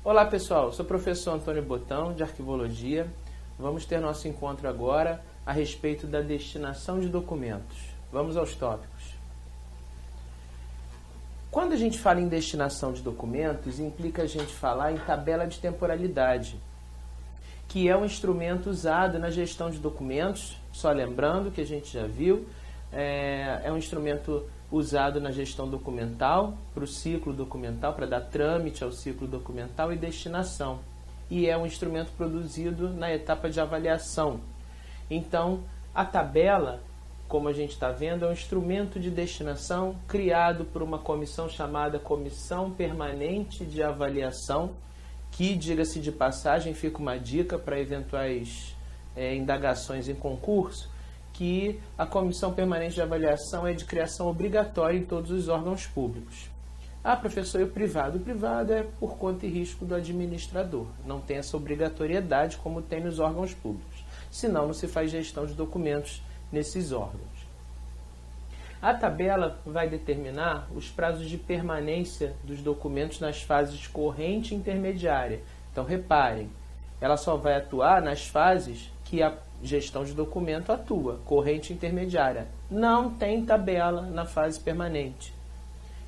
Olá pessoal, sou o professor Antônio Botão, de Arquivologia. Vamos ter nosso encontro agora a respeito da destinação de documentos. Vamos aos tópicos. Quando a gente fala em destinação de documentos, implica a gente falar em tabela de temporalidade, que é um instrumento usado na gestão de documentos, só lembrando que a gente já viu, é um instrumento usado na gestão documental, para o ciclo documental, para dar trâmite ao ciclo documental e destinação. E é um instrumento produzido na etapa de avaliação. Então, a tabela, como a gente está vendo, é um instrumento de destinação criado por uma comissão chamada Comissão Permanente de Avaliação, que, diga-se de passagem, fica uma dica para eventuais indagações em concurso, que a Comissão Permanente de Avaliação é de criação obrigatória em todos os órgãos públicos. Ah, professor, e o privado? O privado é por conta e risco do administrador. Não tem essa obrigatoriedade como tem nos órgãos públicos. Senão, não se faz gestão de documentos nesses órgãos. A tabela vai determinar os prazos de permanência dos documentos nas fases corrente e intermediária. Então, reparem, ela só vai atuar nas fases que a gestão de documento atua, corrente e intermediária. Não tem tabela na fase permanente.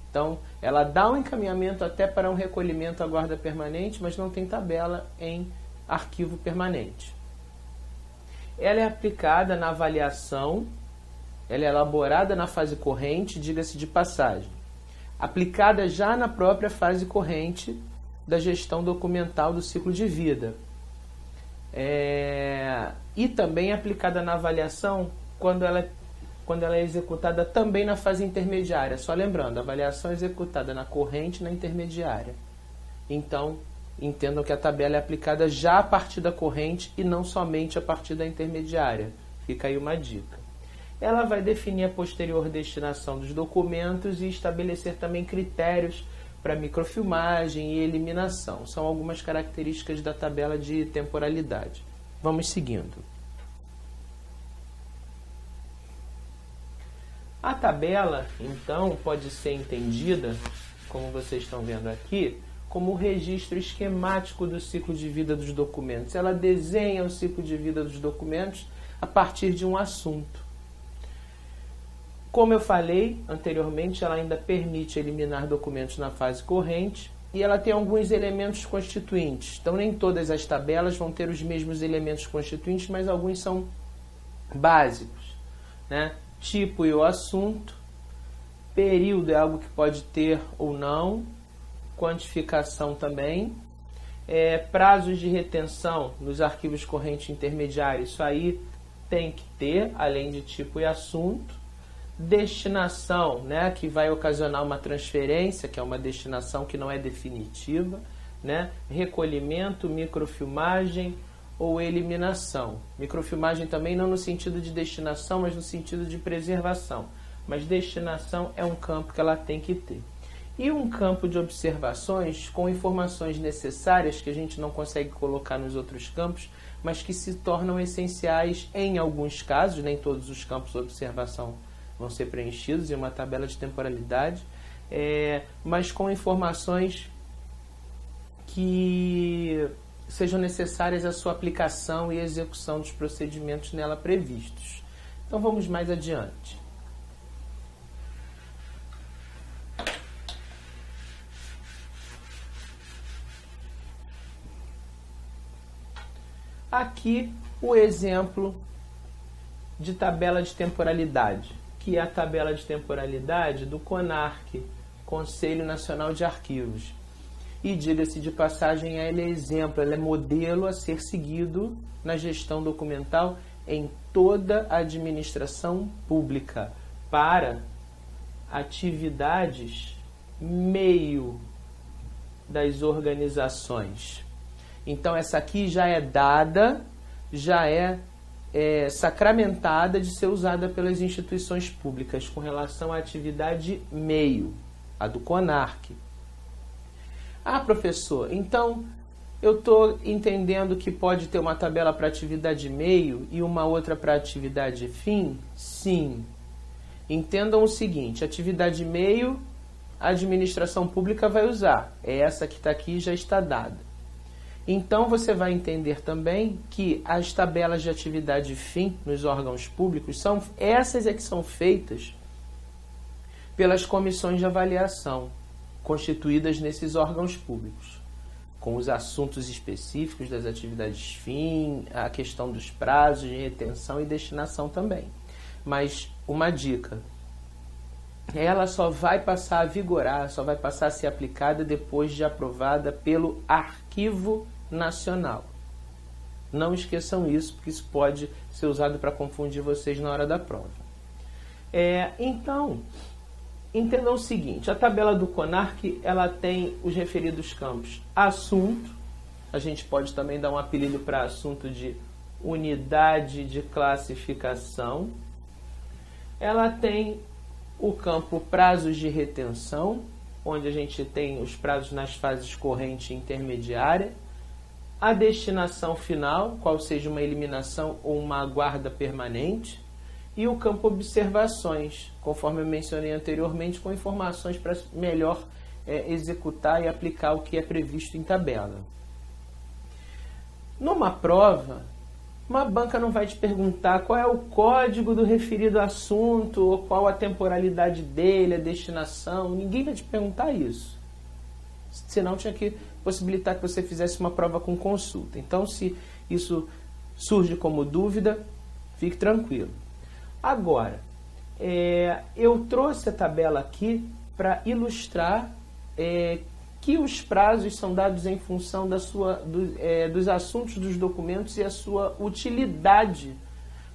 Então, ela dá um encaminhamento até para um recolhimento à guarda permanente, mas não tem tabela em arquivo permanente. Ela é aplicada na avaliação, ela é elaborada na fase corrente, diga-se de passagem. Aplicada já na própria fase corrente da gestão documental do ciclo de vida. E também aplicada na avaliação quando ela é executada também na fase intermediária. Só lembrando, a avaliação é executada na corrente e na intermediária. Então, entendam que a tabela é aplicada já a partir da corrente e não somente a partir da intermediária. Fica aí uma dica. Ela vai definir a posterior destinação dos documentos e estabelecer também critérios para microfilmagem e eliminação. São algumas características da tabela de temporalidade. Vamos seguindo. A tabela, então, pode ser entendida, como vocês estão vendo aqui, como um registro esquemático do ciclo de vida dos documentos. Ela desenha o ciclo de vida dos documentos a partir de um assunto. Como eu falei anteriormente, ela ainda permite eliminar documentos na fase corrente e ela tem alguns elementos constituintes. Então, nem todas as tabelas vão ter os mesmos elementos constituintes, mas alguns são básicos, né? Tipo e o assunto, período é algo que pode ter ou não, quantificação também, prazos de retenção nos arquivos corrente intermediário, isso aí tem que ter, além de tipo e assunto. Destinação, né, que vai ocasionar uma transferência, que é uma destinação que não é definitiva, né? Recolhimento, microfilmagem ou eliminação. Microfilmagem também não no sentido de destinação, mas no sentido de preservação. Mas destinação é um campo que ela tem que ter. E um campo de observações com informações necessárias que a gente não consegue colocar nos outros campos, mas que se tornam essenciais em alguns casos, nem todos os campos de observação vão ser preenchidos em uma tabela de temporalidade, mas com informações que sejam necessárias à sua aplicação e execução dos procedimentos nela previstos. Então vamos mais adiante. Aqui o exemplo de tabela de temporalidade, que é a tabela de temporalidade do CONARC, Conselho Nacional de Arquivos. E, diga-se de passagem, ela é exemplo, ela é modelo a ser seguido na gestão documental em toda a administração pública para atividades meio das organizações. Então, essa aqui já é dada, já é sacramentada de ser usada pelas instituições públicas com relação à atividade meio, a do CONARC. Ah, professor, então eu estou entendendo que pode ter uma tabela para atividade meio e uma outra para atividade fim? Sim. Entendam o seguinte, atividade meio, a administração pública vai usar. Essa que está aqui já está dada. Então você vai entender também que as tabelas de atividade fim nos órgãos públicos são essas que são feitas pelas comissões de avaliação constituídas nesses órgãos públicos, com os assuntos específicos das atividades fim, a questão dos prazos de retenção e destinação também. Mas uma dica, ela só vai passar a vigorar, só vai passar a ser aplicada depois de aprovada pelo Arquivo Nacional. Não esqueçam isso, porque isso pode ser usado para confundir vocês na hora da prova. Então, entendam o seguinte, a tabela do CONARC, ela tem os referidos campos assunto, a gente pode também dar um apelido para assunto de unidade de classificação, ela tem o campo prazos de retenção, onde a gente tem os prazos nas fases corrente e intermediária, a destinação final, qual seja uma eliminação ou uma guarda permanente, e o campo observações, conforme eu mencionei anteriormente, com informações para melhor executar e aplicar o que é previsto em tabela. Numa prova, uma banca não vai te perguntar qual é o código do referido assunto, ou qual a temporalidade dele, a destinação, ninguém vai te perguntar isso. Senão tinha que possibilitar que você fizesse uma prova com consulta. Então, se isso surge como dúvida, fique tranquilo. Agora, eu trouxe a tabela aqui para ilustrar que os prazos são dados em função dos assuntos dos documentos e a sua utilidade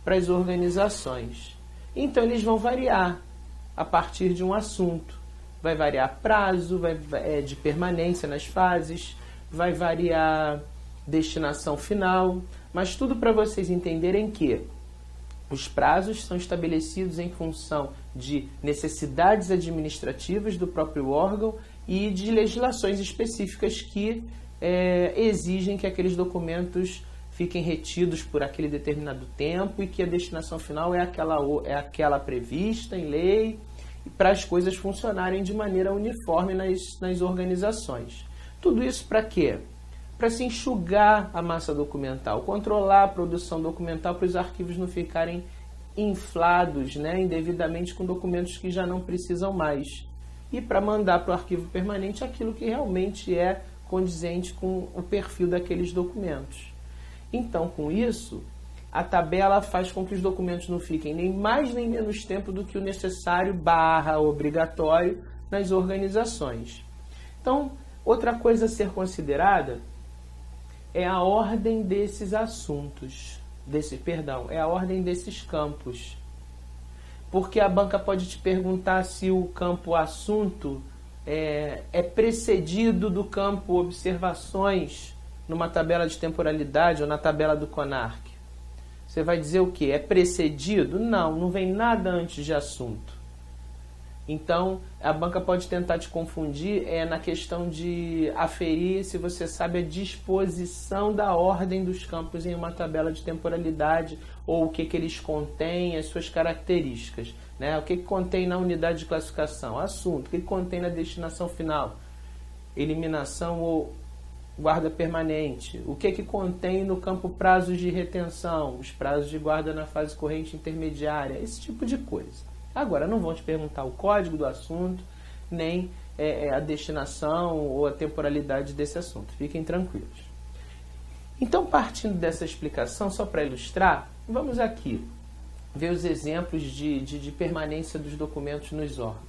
para as organizações. Então, eles vão variar a partir de um assunto. Vai variar prazo, de permanência nas fases, vai variar destinação final, mas tudo para vocês entenderem que os prazos são estabelecidos em função de necessidades administrativas do próprio órgão e de legislações específicas que exigem que aqueles documentos fiquem retidos por aquele determinado tempo e que a destinação final é aquela prevista em lei, para as coisas funcionarem de maneira uniforme nas organizações. Tudo isso para quê? Para se enxugar a massa documental, controlar a produção documental para os arquivos não ficarem inflados, indevidamente com documentos que já não precisam mais. E para mandar para o arquivo permanente aquilo que realmente é condizente com o perfil daqueles documentos. Então, com isso, a tabela faz com que os documentos não fiquem nem mais nem menos tempo do que o necessário / obrigatório nas organizações. Então, outra coisa a ser considerada é a ordem desses assuntos, é a ordem desses campos. Porque a banca pode te perguntar se o campo assunto é precedido do campo observações numa tabela de temporalidade ou na tabela do CONARC. Você vai dizer o quê? É precedido? Não vem nada antes de assunto. Então, a banca pode tentar te confundir na questão de aferir se você sabe a disposição da ordem dos campos em uma tabela de temporalidade ou o que eles contêm, as suas características. O que contém na unidade de classificação? Assunto. O que contém na destinação final? Eliminação ou guarda permanente. O que contém no campo prazos de retenção, os prazos de guarda na fase corrente intermediária, esse tipo de coisa. Agora, não vão te perguntar o código do assunto, nem a destinação ou a temporalidade desse assunto. Fiquem tranquilos. Então, partindo dessa explicação, só para ilustrar, vamos aqui ver os exemplos de permanência dos documentos nos órgãos.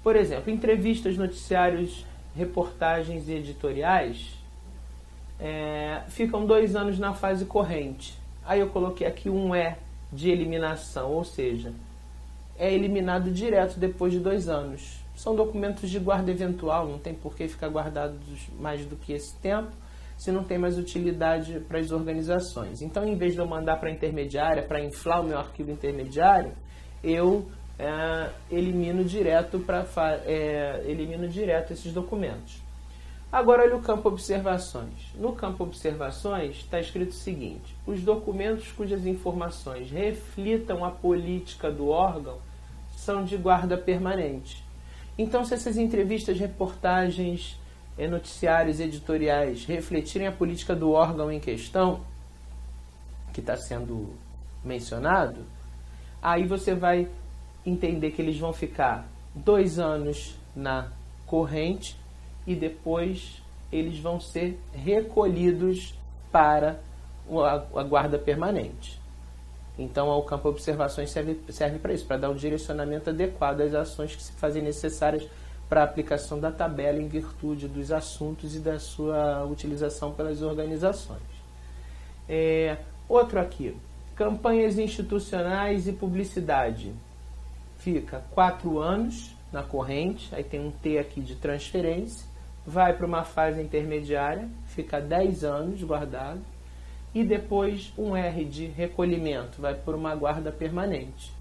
Por exemplo, entrevistas, noticiários, reportagens e editoriais ficam 2 anos na fase corrente. Aí eu coloquei aqui um de eliminação, ou seja, é eliminado direto depois de 2 anos. São documentos de guarda eventual, não tem por que ficar guardados mais do que esse tempo, se não tem mais utilidade para as organizações. Então, em vez de eu mandar para a intermediária, para inflar o meu arquivo intermediário, eu elimino direto esses documentos. Agora, olha o campo observações. No campo observações está escrito o seguinte: os documentos cujas informações reflitam a política do órgão são de guarda permanente. Então, se essas entrevistas, reportagens, noticiários editoriais refletirem a política do órgão em questão, que está sendo mencionado, aí você vai entender que eles vão ficar 2 anos na corrente e depois eles vão ser recolhidos para a guarda permanente. Então, o campo de observações serve para isso, para dar um direcionamento adequado às ações que se fazem necessárias para a aplicação da tabela em virtude dos assuntos e da sua utilização pelas organizações. Outro aqui, campanhas institucionais e publicidade. Fica 4 anos na corrente, aí tem um T aqui de transferência, vai para uma fase intermediária, fica 10 anos guardado, e depois um R de recolhimento, vai por uma guarda permanente.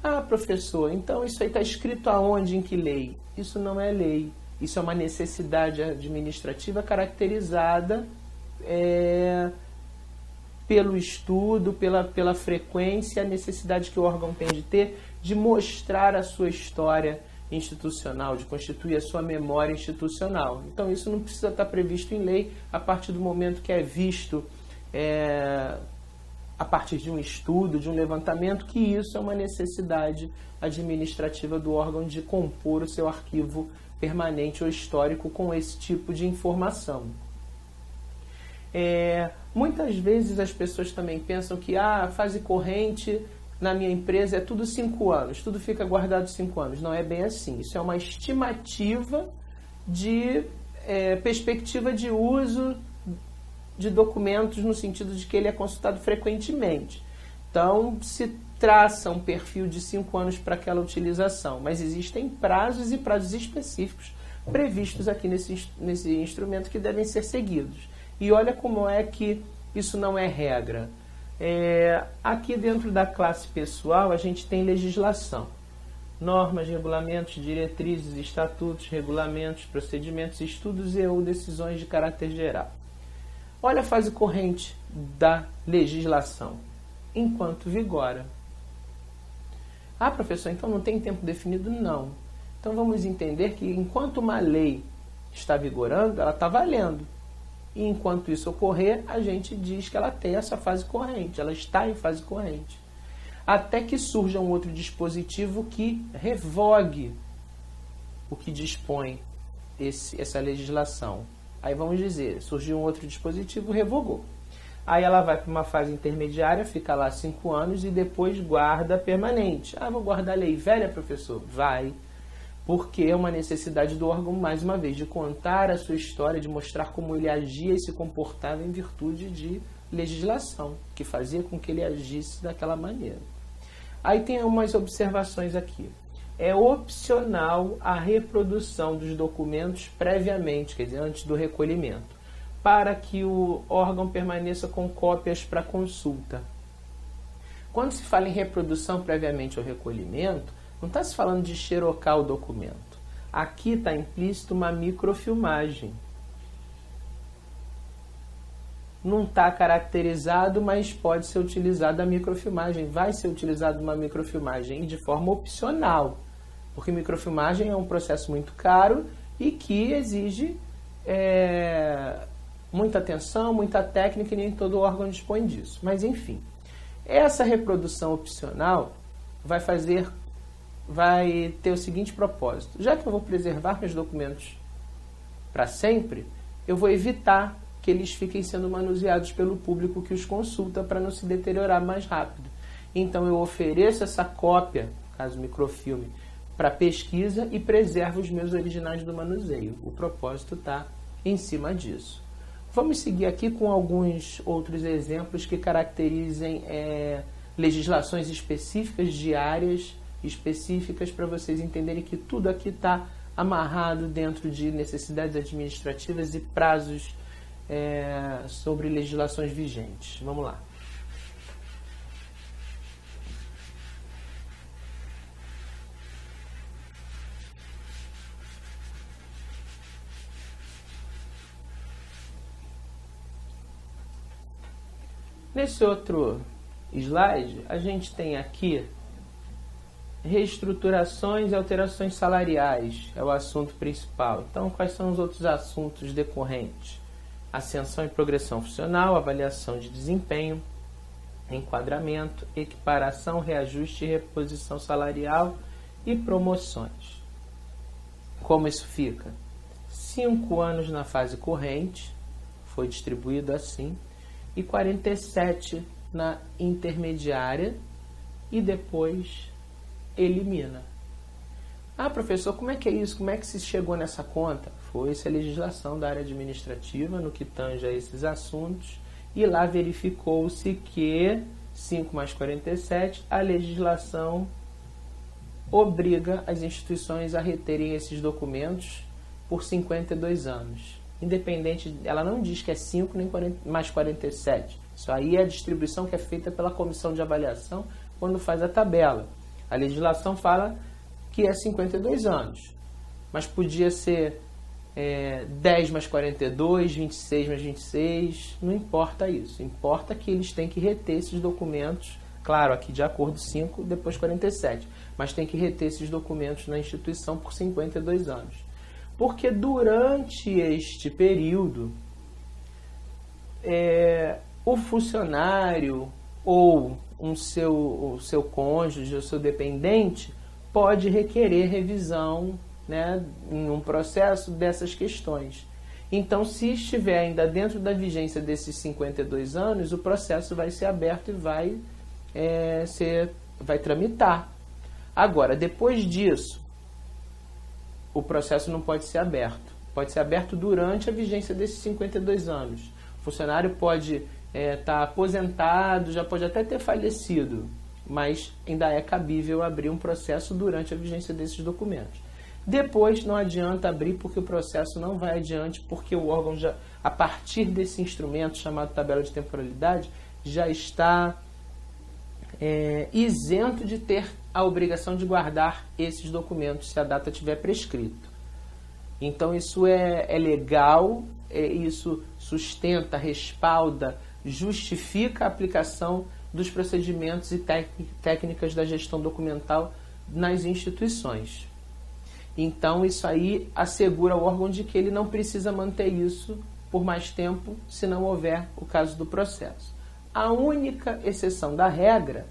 Ah, professor, então isso aí está escrito aonde, em que lei? Isso não é lei, isso é uma necessidade administrativa caracterizada pelo estudo, pela frequência, a necessidade que o órgão tem de ter de mostrar a sua história institucional, de constituir a sua memória institucional. Então isso não precisa estar previsto em lei a partir do momento que é visto a partir de um estudo, de um levantamento, que isso é uma necessidade administrativa do órgão de compor o seu arquivo permanente ou histórico com esse tipo de informação. Muitas vezes as pessoas também pensam que a fase corrente na minha empresa é tudo 5 anos, tudo fica guardado 5 anos. Não é bem assim. Isso é uma estimativa de perspectiva de uso de documentos no sentido de que ele é consultado frequentemente. Então, se traça um perfil de 5 anos para aquela utilização, mas existem prazos e prazos específicos previstos aqui nesse instrumento que devem ser seguidos. E olha como é que isso não é regra. Aqui dentro da classe pessoal a gente tem legislação, normas, regulamentos, diretrizes, estatutos, regulamentos, procedimentos, estudos e ou decisões de caráter geral. Olha a fase corrente da legislação, enquanto vigora. Ah, professor, então não tem tempo definido? Não. Então vamos entender que enquanto uma lei está vigorando, ela está valendo. E enquanto isso ocorrer, a gente diz que ela tem essa fase corrente, ela está em fase corrente. Até que surja um outro dispositivo que revogue o que dispõe essa legislação. Aí vamos dizer, surgiu um outro dispositivo, revogou. Aí ela vai para uma fase intermediária, fica lá 5 anos e depois guarda permanente. Ah, vou guardar a lei velha, professor? Vai. Porque é uma necessidade do órgão, mais uma vez, de contar a sua história, de mostrar como ele agia e se comportava em virtude de legislação, que fazia com que ele agisse daquela maneira. Aí tem umas observações aqui. É opcional a reprodução dos documentos previamente, quer dizer, antes do recolhimento, para que o órgão permaneça com cópias para consulta. Quando se fala em reprodução previamente ao recolhimento, não está se falando de xerocar o documento. Aqui está implícito uma microfilmagem. Não está caracterizado, mas pode ser utilizada a microfilmagem. Vai ser utilizada uma microfilmagem de forma opcional, porque microfilmagem é um processo muito caro e que exige muita atenção, muita técnica, e nem todo órgão dispõe disso. Mas, enfim, essa reprodução opcional vai ter o seguinte propósito. Já que eu vou preservar meus documentos para sempre, eu vou evitar que eles fiquem sendo manuseados pelo público que os consulta para não se deteriorar mais rápido. Então eu ofereço essa cópia, caso microfilme, para pesquisa e preservo os meus originais do manuseio. O propósito está em cima disso. Vamos seguir aqui com alguns outros exemplos que caracterizem legislações específicas de áreas específicas, para vocês entenderem que tudo aqui está amarrado dentro de necessidades administrativas e prazos sobre legislações vigentes. Vamos lá. Nesse outro slide, a gente tem aqui Reestruturações e alterações salariais é o assunto principal. Então, quais são os outros assuntos decorrentes? Ascensão e progressão funcional, avaliação de desempenho, enquadramento, equiparação, reajuste e reposição salarial e promoções. Como isso fica? 5 anos na fase corrente, foi distribuído assim, e 47 na intermediária e depois elimina. Ah, professor, como é que é isso? Como é que se chegou nessa conta? Foi-se a legislação da área administrativa no que tange a esses assuntos e lá verificou-se que 5 mais 47, a legislação obriga as instituições a reterem esses documentos por 52 anos. Independente, ela não diz que é 5 nem 40, mais 47. Isso aí é a distribuição que é feita pela comissão de avaliação quando faz a tabela. A legislação fala que é 52 anos, mas podia ser 10 mais 42, 26 mais 26, não importa isso. Importa que eles têm que reter esses documentos, claro, aqui de acordo 5, depois 47, mas tem que reter esses documentos na instituição por 52 anos. Porque durante este período, o funcionário ou o seu cônjuge, o seu dependente, pode requerer revisão, né, em um processo dessas questões. Então, se estiver ainda dentro da vigência desses 52 anos, o processo vai ser aberto e vai tramitar. Agora, depois disso, o processo não pode ser aberto. Pode ser aberto durante a vigência desses 52 anos. O funcionário pode estar aposentado, já pode até ter falecido, mas ainda é cabível abrir um processo durante a vigência desses documentos. Depois não adianta abrir porque o processo não vai adiante, porque o órgão já, a partir desse instrumento chamado tabela de temporalidade, já está isento de ter a obrigação de guardar esses documentos se a data tiver prescrito. Então isso é legal, isso sustenta, respalda, justifica a aplicação dos procedimentos e técnicas da gestão documental nas instituições. Então, isso aí assegura ao órgão de que ele não precisa manter isso por mais tempo, se não houver o caso do processo. A única exceção da regra,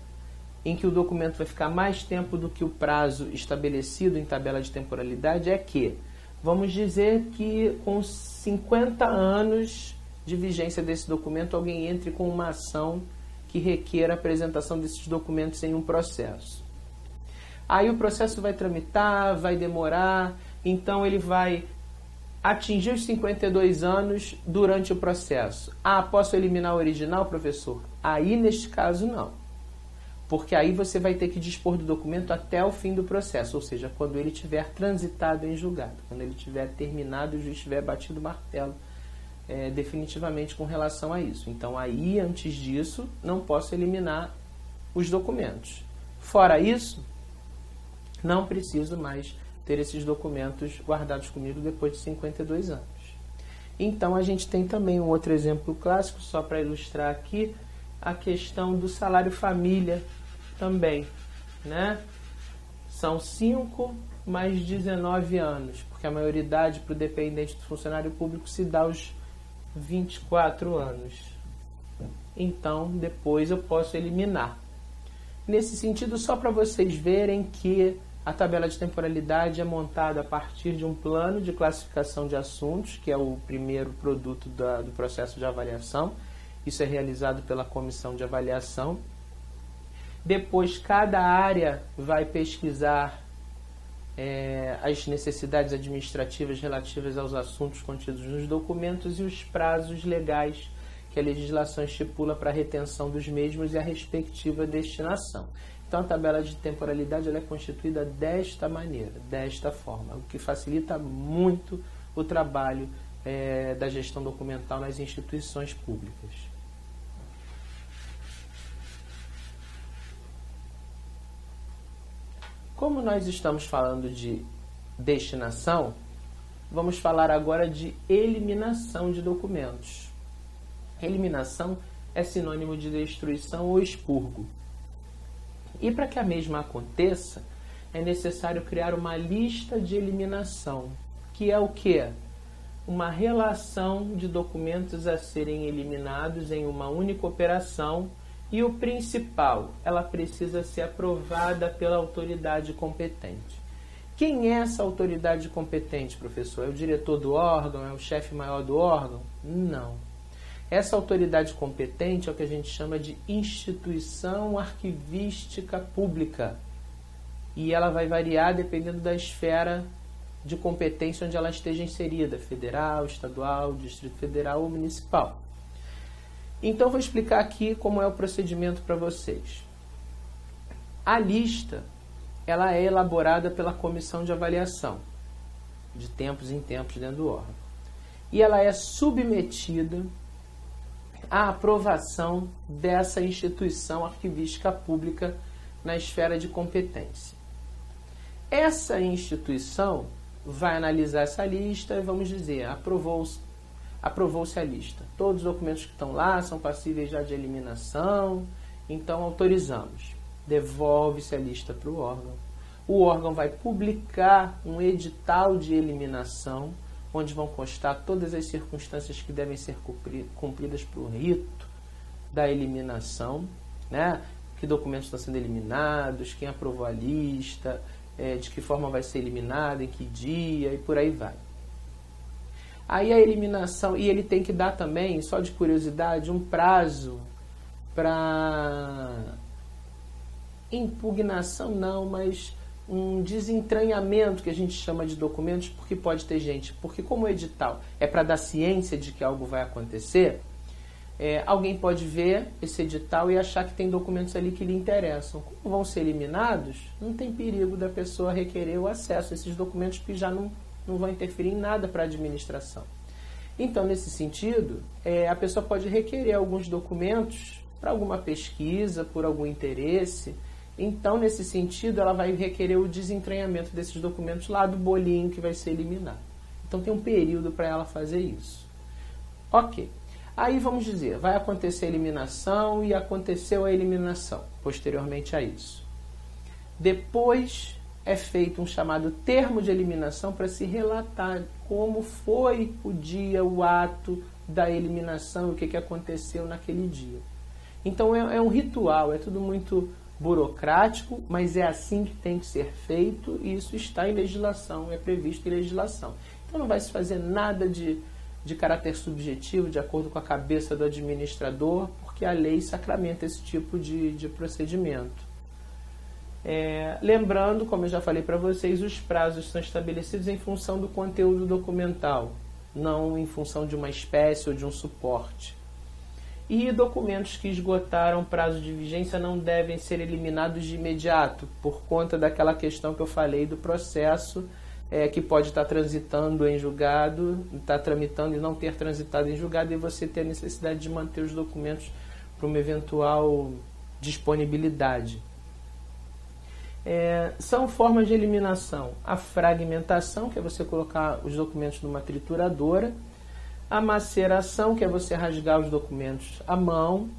em que o documento vai ficar mais tempo do que o prazo estabelecido em tabela de temporalidade, é que, vamos dizer que com 50 anos de vigência desse documento, alguém entre com uma ação que requer a apresentação desses documentos em um processo. Aí o processo vai tramitar, vai demorar, então ele vai atingir os 52 anos durante o processo. Ah, posso eliminar o original, professor? Aí, neste caso, não. Porque aí você vai ter que dispor do documento até o fim do processo, ou seja, quando ele tiver transitado em julgado, quando ele tiver terminado e o juiz tiver batido o martelo definitivamente com relação a isso. Então, aí, antes disso, não posso eliminar os documentos. Fora isso, não preciso mais ter esses documentos guardados comigo depois de 52 anos. Então, a gente tem também um outro exemplo clássico, só para ilustrar aqui, a questão do salário família também, né? São 5 mais 19 anos, porque a maioridade para o dependente do funcionário público se dá aos 24 anos. Então, depois eu posso eliminar. Nesse sentido, só para vocês verem que a tabela de temporalidade é montada a partir de um plano de classificação de assuntos, que é o primeiro produto do processo de avaliação. Isso é realizado pela comissão de avaliação. Depois, cada área vai pesquisar as necessidades administrativas relativas aos assuntos contidos nos documentos e os prazos legais que a legislação estipula para a retenção dos mesmos e a respectiva destinação. Então, a tabela de temporalidade ela é constituída desta maneira, desta forma, o que facilita muito o trabalho da gestão documental nas instituições públicas. Como nós estamos falando de destinação, vamos falar agora de eliminação de documentos. Eliminação é sinônimo de destruição ou expurgo. E para que a mesma aconteça, é necessário criar uma lista de eliminação, que é o quê? Uma relação de documentos a serem eliminados em uma única operação e o principal, ela precisa ser aprovada pela autoridade competente. Quem é essa autoridade competente, professor? É o diretor do órgão? É o chefe maior do órgão? Não. Essa autoridade competente é o que a gente chama de instituição arquivística pública. E ela vai variar dependendo da esfera de competência onde ela esteja inserida, federal, estadual, Distrito Federal ou municipal. Então, vou explicar aqui como é o procedimento para vocês. A lista, ela é elaborada pela comissão de avaliação, de tempos em tempos dentro do órgão. E ela é submetida à aprovação dessa instituição arquivística pública na esfera de competência. Essa instituição vai analisar essa lista e vamos dizer, aprovou-se a lista. Todos os documentos que estão lá são passíveis já de eliminação, então autorizamos. Devolve-se a lista para o órgão. O órgão vai publicar um edital de eliminação, onde vão constar todas as circunstâncias que devem ser cumpridas para o rito da eliminação, né? Que documentos estão sendo eliminados, quem aprovou a lista, de que forma vai ser eliminado, em que dia e por aí vai. Aí a eliminação, e ele tem que dar também, só de curiosidade, um prazo para impugnação não, mas um desentranhamento que a gente chama de documentos, porque pode ter gente, porque como o edital é para dar ciência de que algo vai acontecer, alguém pode ver esse edital e achar que tem documentos ali que lhe interessam. Como vão ser eliminados, não tem perigo da pessoa requerer o acesso a esses documentos que já não vão interferir em nada para a administração. Então, nesse sentido, a pessoa pode requerer alguns documentos para alguma pesquisa, por algum interesse. Então, nesse sentido, ela vai requerer o desentranhamento desses documentos lá do bolinho que vai ser eliminado. Então, tem um período para ela fazer isso. Ok. Aí vamos dizer, vai acontecer a eliminação e aconteceu a eliminação, posteriormente a isso. Depois é feito um chamado termo de eliminação para se relatar como foi o dia, o ato da eliminação, o que aconteceu naquele dia. Então é um ritual, é tudo muito burocrático, mas é assim que tem que ser feito e isso está em legislação, é previsto em legislação. Então não vai se fazer nada de caráter subjetivo, de acordo com a cabeça do administrador, porque a lei sacramenta esse tipo de procedimento. Lembrando, como eu já falei para vocês, os prazos são estabelecidos em função do conteúdo documental, não em função de uma espécie ou de um suporte. E documentos que esgotaram o prazo de vigência não devem ser eliminados de imediato, por conta daquela questão que eu falei do processo que pode estar transitando em julgado, estar tramitando e não ter transitado em julgado, e você ter a necessidade de manter os documentos para uma eventual disponibilidade. São formas de eliminação: a fragmentação, que é você colocar os documentos numa trituradora; a maceração, que é você rasgar os documentos à mão;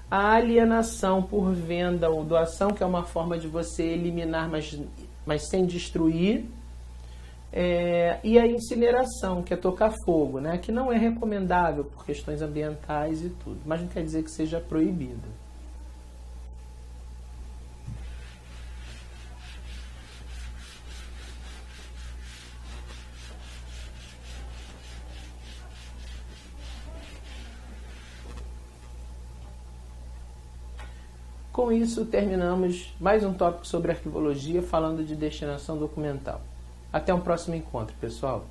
a alienação por venda ou doação, que é uma forma de você eliminar, mas sem destruir; e a incineração, que é tocar fogo, né? Que não é recomendável por questões ambientais e tudo, mas não quer dizer que seja proibido. Com isso, terminamos mais um tópico sobre arquivologia, falando de destinação documental. Até um próximo encontro, pessoal!